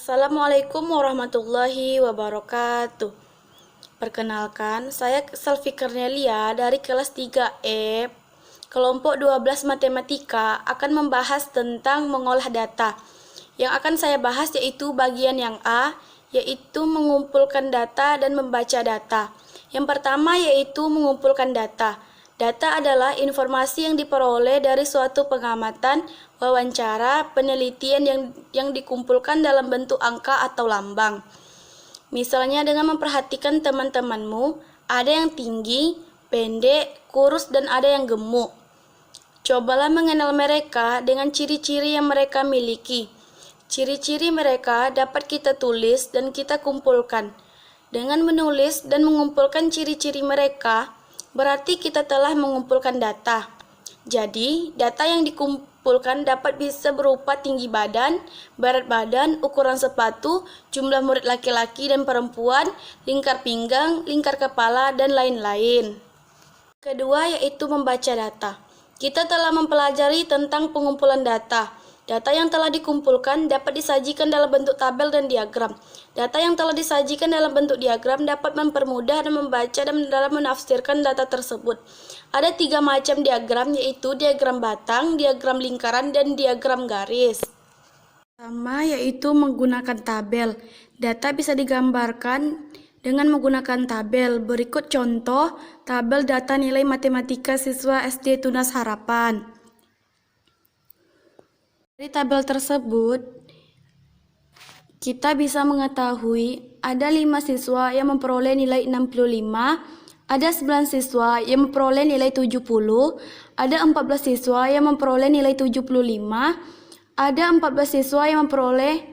Assalamualaikum warahmatullahi wabarakatuh. Perkenalkan, saya Selvi Cornelia dari kelas 3E, kelompok 12 Matematika akan membahas tentang mengolah data. Yang akan saya bahas yaitu bagian yang A, yaitu mengumpulkan data dan membaca data. Yang pertama yaitu mengumpulkan data. Data adalah informasi yang diperoleh dari suatu pengamatan, wawancara, penelitian yang dikumpulkan dalam bentuk angka atau lambang. Misalnya dengan memperhatikan teman-temanmu, ada yang tinggi, pendek, kurus, dan ada yang gemuk. Cobalah mengenal mereka dengan ciri-ciri yang mereka miliki. Ciri-ciri mereka dapat kita tulis dan kita kumpulkan. Dengan menulis dan mengumpulkan ciri-ciri mereka, berarti kita telah mengumpulkan data. Jadi, data yang dikumpulkan dapat bisa berupa tinggi badan, berat badan, ukuran sepatu, jumlah murid laki-laki dan perempuan, lingkar pinggang, lingkar kepala, dan lain-lain. Kedua yaitu membaca data. Kita telah mempelajari tentang pengumpulan data. Data yang telah dikumpulkan dapat disajikan dalam bentuk tabel dan diagram. Data yang telah disajikan dalam bentuk diagram dapat mempermudah dan membaca dan dalam menafsirkan data tersebut. Ada 3 macam diagram, yaitu diagram batang, diagram lingkaran, dan diagram garis. Pertama yaitu menggunakan tabel. Data bisa digambarkan dengan menggunakan tabel. Berikut contoh tabel data nilai matematika siswa SD Tunas Harapan. Dari tabel tersebut, kita bisa mengetahui ada 5 siswa yang memperoleh nilai 65, ada 9 siswa yang memperoleh nilai 70, ada 14 siswa yang memperoleh nilai 75, ada 14 siswa yang memperoleh.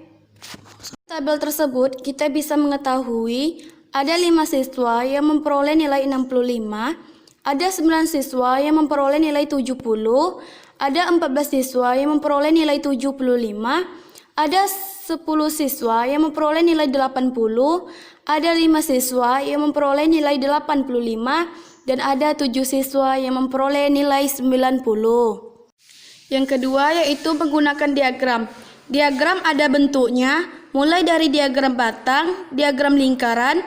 Tabel tersebut kita bisa mengetahui ada 5 siswa yang memperoleh nilai 65, ada 9 siswa yang memperoleh nilai 70, ada 14 siswa yang memperoleh nilai 75, ada 10 siswa yang memperoleh nilai 80, ada 5 siswa yang memperoleh nilai 85, dan ada 7 siswa yang memperoleh nilai 90. Yang kedua yaitu menggunakan diagram. Diagram ada bentuknya, mulai dari diagram batang, diagram lingkaran,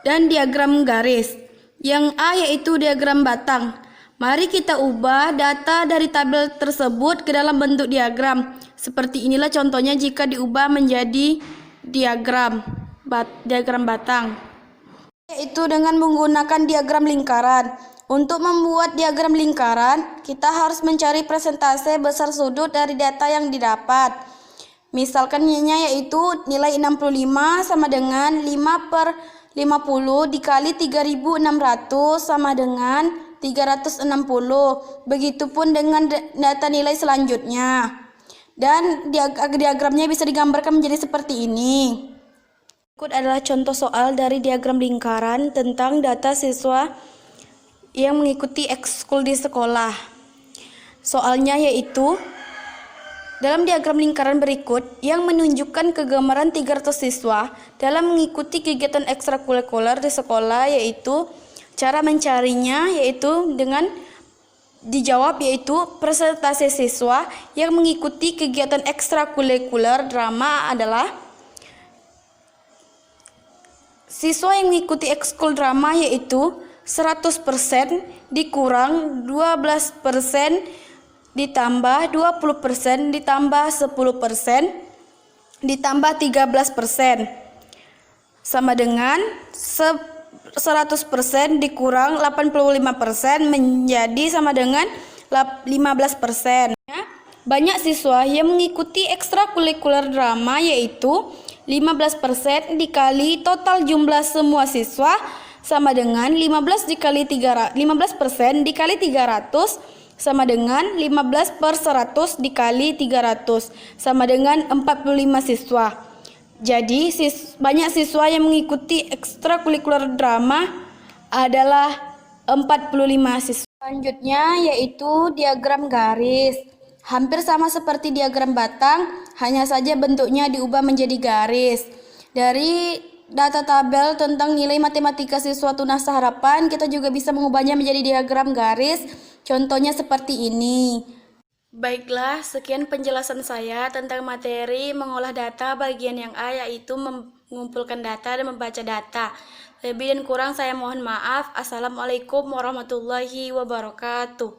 dan diagram garis. Yang A yaitu diagram batang. Mari kita ubah data dari tabel tersebut ke dalam bentuk diagram. Seperti inilah contohnya jika diubah menjadi diagram batang. Yaitu dengan menggunakan diagram lingkaran. Untuk membuat diagram lingkaran, kita harus mencari persentase besar sudut dari data yang didapat. Misalkan yaitu nilai 65 sama dengan 5/50 dikali 3600 sama dengan 360. Begitupun dengan data nilai selanjutnya. Dan diagramnya bisa digambarkan menjadi seperti ini. Berikut adalah contoh soal dari diagram lingkaran tentang data siswa yang mengikuti ekskul di sekolah. Soalnya yaitu dalam diagram lingkaran berikut yang menunjukkan kegambaran 300 siswa dalam mengikuti kegiatan ekstrakurikuler di sekolah, yaitu cara mencarinya yaitu dengan dijawab yaitu persentase siswa yang mengikuti kegiatan ekstrakurikuler drama adalah siswa yang mengikuti ekskul drama yaitu 100% dikurang 12% ditambah 20% ditambah 10% ditambah 13% sama dengan 100% dikurang 85% menjadi sama dengan 15%. Banyak siswa yang mengikuti ekstrakurikuler drama yaitu 15% dikali total jumlah semua siswa sama dengan 15% dikali 300 sama dengan 15/100 dikali 300 sama dengan 45 siswa. Jadi banyak siswa yang mengikuti ekstrakurikuler drama adalah 45 siswa. Selanjutnya yaitu diagram garis. Hampir sama seperti diagram batang, hanya saja bentuknya diubah menjadi garis. Dari data tabel tentang nilai matematika siswa Tunas Harapan, kita juga bisa mengubahnya menjadi diagram garis. Contohnya seperti ini. Baiklah, sekian penjelasan saya tentang materi mengolah data bagian yang A, yaitu mengumpulkan data dan membaca data. Lebih dan kurang saya mohon maaf. Assalamualaikum warahmatullahi wabarakatuh.